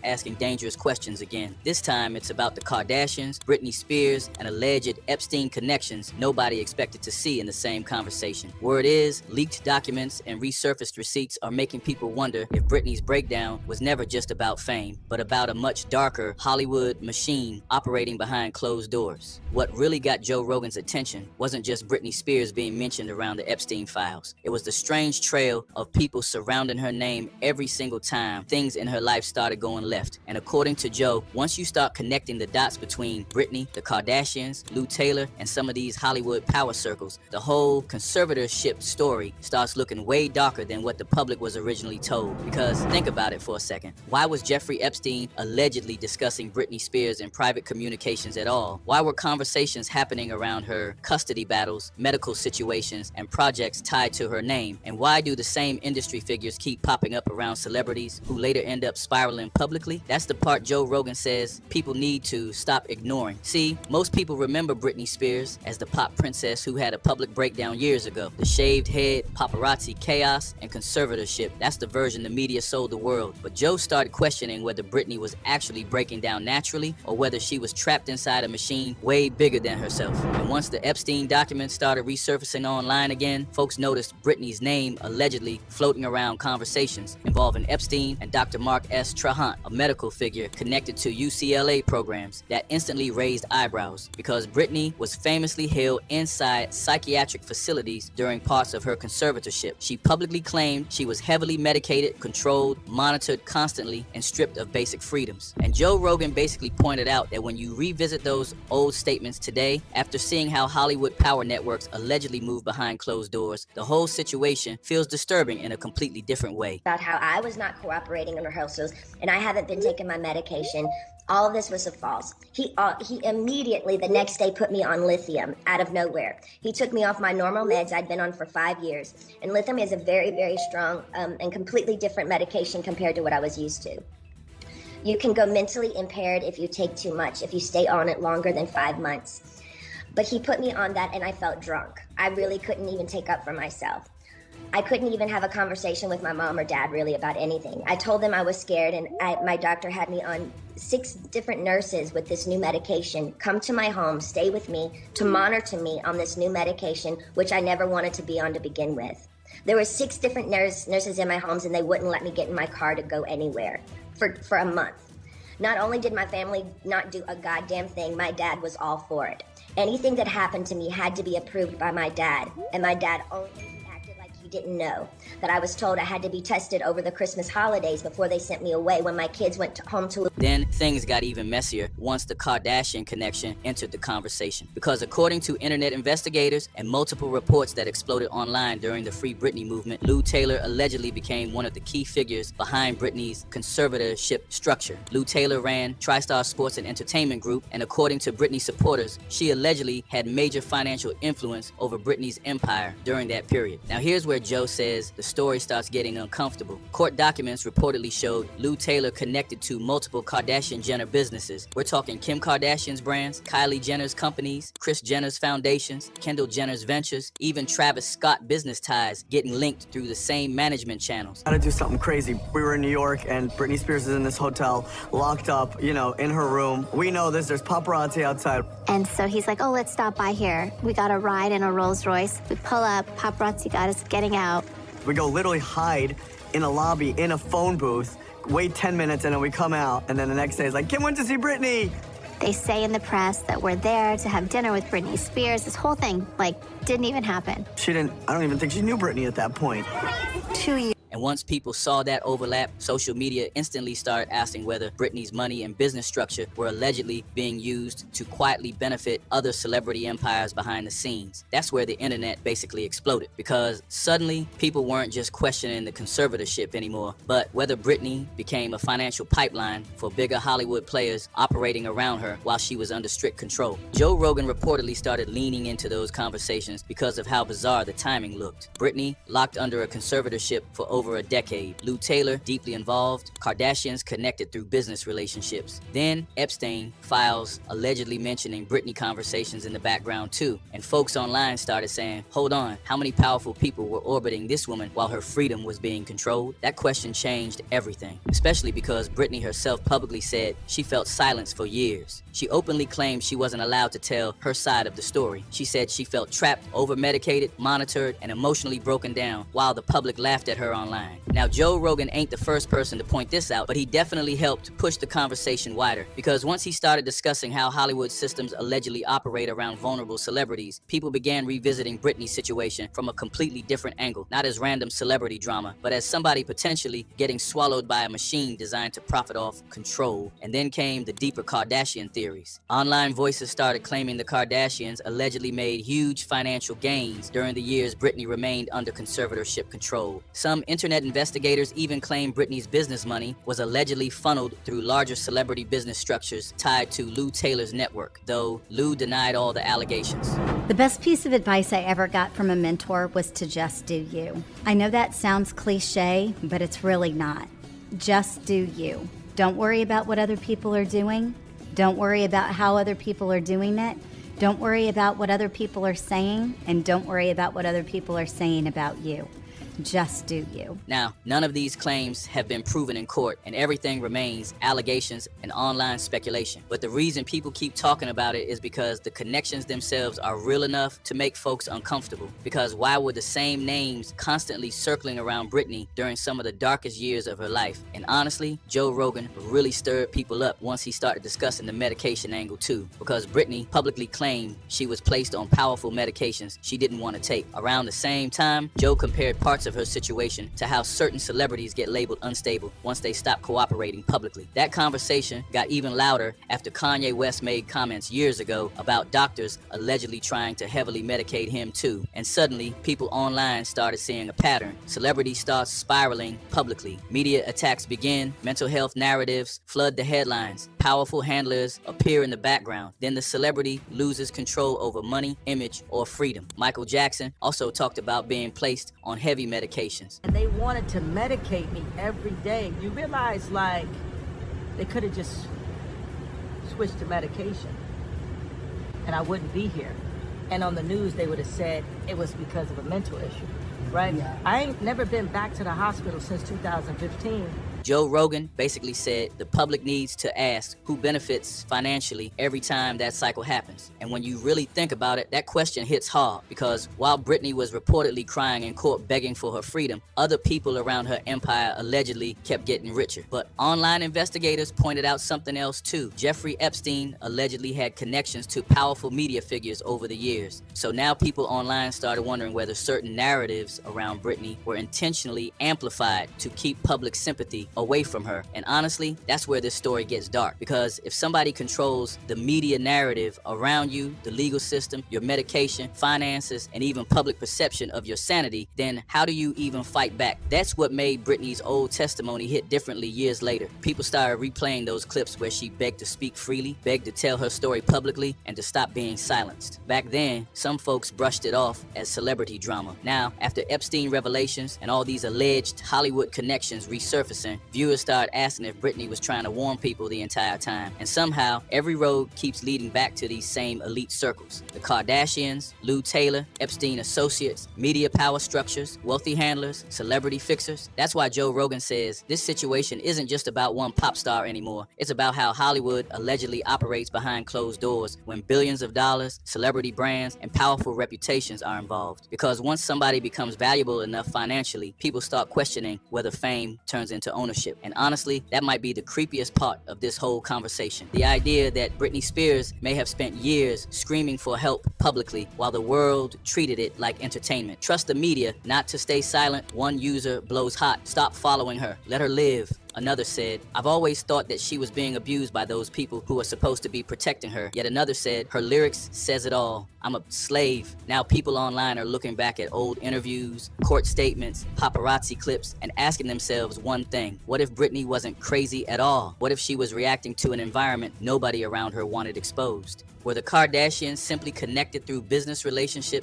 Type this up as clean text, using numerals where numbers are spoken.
asking dangerous questions again. This time it's about the Kardashians, Britney Spears, and alleged Epstein connections nobody expected to see in the same conversation. Word is, leaked documents and resurfaced receipts are making people wonder if Britney's breakdown was never just about fame, but about a much darker Hollywood machine operating behind closed doors. What really got Joe Rogan's attention wasn't just Britney Spears being mentioned around the Epstein files. It was the strange trail of people surrounding her name every single time things in her life started going left. And according to Joe, once you start connecting the dots between Britney, the Kardashians, Lou Taylor, and some of these Hollywood power circles, the whole conservatorship story starts looking way darker than what the public was originally told. Because think about it for a second. Why was Jeffrey Epstein allegedly discussing Britney Spears in private communications at all? Why were conversations happening around her custody battles, medical situations, and projects tied to her name? And why do the same industry figures keep popping up around celebrities who later end up spiraling publicly? That's the part Joe Rogan says people need to stop ignoring. See, most people remember Britney Spears as the pop princess who had a public breakdown years ago. The shaved head, paparazzi chaos, and conservatorship. That's the version the media sold the world. But Joe started questioning whether Britney was actually breaking down naturally or whether she was trapped inside a machine way bigger than herself. And once the Epstein documents started resurfacing online again, folks noticed Britney's name allegedly floating around conversations involving Epstein and Dr. Mark S. Trahant, a medical figure connected to UCLA programs. That instantly raised eyebrows because Britney was famously held inside psychiatric facilities during parts of her conservatorship. She publicly claimed she was heavily medicated, controlled, monitored constantly, and stripped of basic freedoms. And Joe Rogan basically pointed out that when you revisit those old statements today, after seeing how Hollywood power networks allegedly move behind closed doors, the whole situation feels disturbing in a completely different way. About how I was not cooperating in rehearsals and I haven't been taking my medication. All of this was a false. He immediately the next day put me on lithium out of nowhere. He took me off my normal meds I'd been on for 5 years. And lithium is a very, very strong and completely different medication compared to what I was used to. You can go mentally impaired if you take too much, if you stay on it longer than 5 months. But he put me on that and I felt drunk. I really couldn't even take up for myself. I couldn't even have a conversation with my mom or dad really about anything. I told them I was scared and my doctor had me on 6 different nurses with this new medication come to my home, stay with me, to monitor me on this new medication, which I never wanted to be on to begin with. There were 6 different nurses in my homes and they wouldn't let me get in my car to go anywhere for a month. Not only did my family not do a goddamn thing, my dad was all for it. Anything that happened to me had to be approved by my dad, and my dad only didn't know that I was told I had to be tested over the Christmas holidays before they sent me away when my kids went home to. Then things got even messier once the Kardashian connection entered the conversation. Because according to internet investigators and multiple reports that exploded online during the Free Britney movement, Lou Taylor allegedly became one of the key figures behind Britney's conservatorship structure. Lou Taylor ran TriStar Sports and Entertainment Group, and according to Britney supporters, she allegedly had major financial influence over Britney's empire during that period. Now here's where Joe says the story starts getting uncomfortable. Court documents reportedly showed Lou Taylor connected to multiple Kardashian-Jenner businesses. We're talking Kim Kardashian's brands, Kylie Jenner's companies, Kris Jenner's foundations, Kendall Jenner's ventures, even Travis Scott business ties getting linked through the same management channels. How to do something crazy. We were in New York and Britney Spears is in this hotel, locked up, in her room. We know this, there's paparazzi outside. And so he's like, oh, let's stop by here. We got a ride in a Rolls Royce. We pull up, paparazzi got us getting out. We go literally hide in a lobby, in a phone booth, wait 10 minutes, and then we come out. And then the next day it's like, Kim went to see Britney. They say in the press that we're there to have dinner with Britney Spears. This whole thing, didn't even happen. I don't even think she knew Britney at that point. 2 years. And once people saw that overlap, social media instantly started asking whether Britney's money and business structure were allegedly being used to quietly benefit other celebrity empires behind the scenes. That's where the internet basically exploded, because suddenly people weren't just questioning the conservatorship anymore, but whether Britney became a financial pipeline for bigger Hollywood players operating around her while she was under strict control. Joe Rogan reportedly started leaning into those conversations because of how bizarre the timing looked. Britney locked under a conservatorship for over over a decade. Lou Taylor, deeply involved. Kardashians connected through business relationships. Then Epstein files allegedly mentioning Britney conversations in the background too. And folks online started saying, hold on, how many powerful people were orbiting this woman while her freedom was being controlled? That question changed everything, especially because Britney herself publicly said she felt silence for years. She openly claimed she wasn't allowed to tell her side of the story. She said she felt trapped, over-medicated, monitored, and emotionally broken down while the public laughed at her online. Now, Joe Rogan ain't the first person to point this out, but he definitely helped push the conversation wider, because once he started discussing how Hollywood systems allegedly operate around vulnerable celebrities, people began revisiting Britney's situation from a completely different angle, not as random celebrity drama, but as somebody potentially getting swallowed by a machine designed to profit off control. And then came the deeper Kardashian theories. Online voices started claiming the Kardashians allegedly made huge financial gains during the years Britney remained under conservatorship control. Some internet investigators even claimed Britney's business money was allegedly funneled through larger celebrity business structures tied to Lou Taylor's network, though Lou denied all the allegations. The best piece of advice I ever got from a mentor was to just do you. I know that sounds cliche, but it's really not. Just do you. Don't worry about what other people are doing. Don't worry about how other people are doing it. Don't worry about what other people are saying, and don't worry about what other people are saying about you. Just do you. Now, none of these claims have been proven in court, and everything remains allegations and online speculation. But the reason people keep talking about it is because the connections themselves are real enough to make folks uncomfortable. Because why were the same names constantly circling around Britney during some of the darkest years of her life? And honestly, Joe Rogan really stirred people up once he started discussing the medication angle too, because Britney publicly claimed she was placed on powerful medications she didn't want to take. Around the same time, Joe compared parts of her situation to how certain celebrities get labeled unstable once they stop cooperating publicly. That conversation got even louder after Kanye West made comments years ago about doctors allegedly trying to heavily medicate him too. And suddenly, people online started seeing a pattern. Celebrities start spiraling publicly. Media attacks begin. Mental health narratives flood the headlines. Powerful handlers appear in the background. Then the celebrity loses control over money, image, or freedom. Michael Jackson also talked about being placed on heavy medications. And they wanted to medicate me every day. You realize, like, they could have just switched to medication and I wouldn't be here. And on the news, they would have said it was because of a mental issue, right? Yeah. I ain't never been back to the hospital since 2015. Joe Rogan basically said the public needs to ask who benefits financially every time that cycle happens. And when you really think about it, that question hits hard, because while Britney was reportedly crying in court begging for her freedom, other people around her empire allegedly kept getting richer. But online investigators pointed out something else too. Jeffrey Epstein allegedly had connections to powerful media figures over the years. So now people online started wondering whether certain narratives around Britney were intentionally amplified to keep public sympathy away from her. And honestly, that's where this story gets dark, because if somebody controls the media narrative around you, the legal system, your medication, finances, and even public perception of your sanity, then how do you even fight back? That's what made Britney's old testimony hit differently years later. People started replaying those clips where she begged to speak freely, begged to tell her story publicly, and to stop being silenced. Back then, some folks brushed it off as celebrity drama. Now, after Epstein revelations and all these alleged Hollywood connections resurfacing, viewers start asking if Britney was trying to warn people the entire time. And somehow, every road keeps leading back to these same elite circles. The Kardashians, Lou Taylor, Epstein associates, media power structures, wealthy handlers, celebrity fixers. That's why Joe Rogan says this situation isn't just about one pop star anymore. It's about how Hollywood allegedly operates behind closed doors when billions of dollars, celebrity brands, and powerful reputations are involved. Because once somebody becomes valuable enough financially, people start questioning whether fame turns into ownership. And honestly, that might be the creepiest part of this whole conversation. The idea that Britney Spears may have spent years screaming for help publicly while the world treated it like entertainment. Trust the media not to stay silent. One user blows hot. Stop following her. Let her live. Another said, I've always thought that she was being abused by those people who are supposed to be protecting her. Yet another said, her lyrics says it all. I'm a slave. Now people online are looking back at old interviews, court statements, paparazzi clips, and asking themselves one thing. What if Britney wasn't crazy at all? What if she was reacting to an environment nobody around her wanted exposed? Were the Kardashians simply connected through business relationships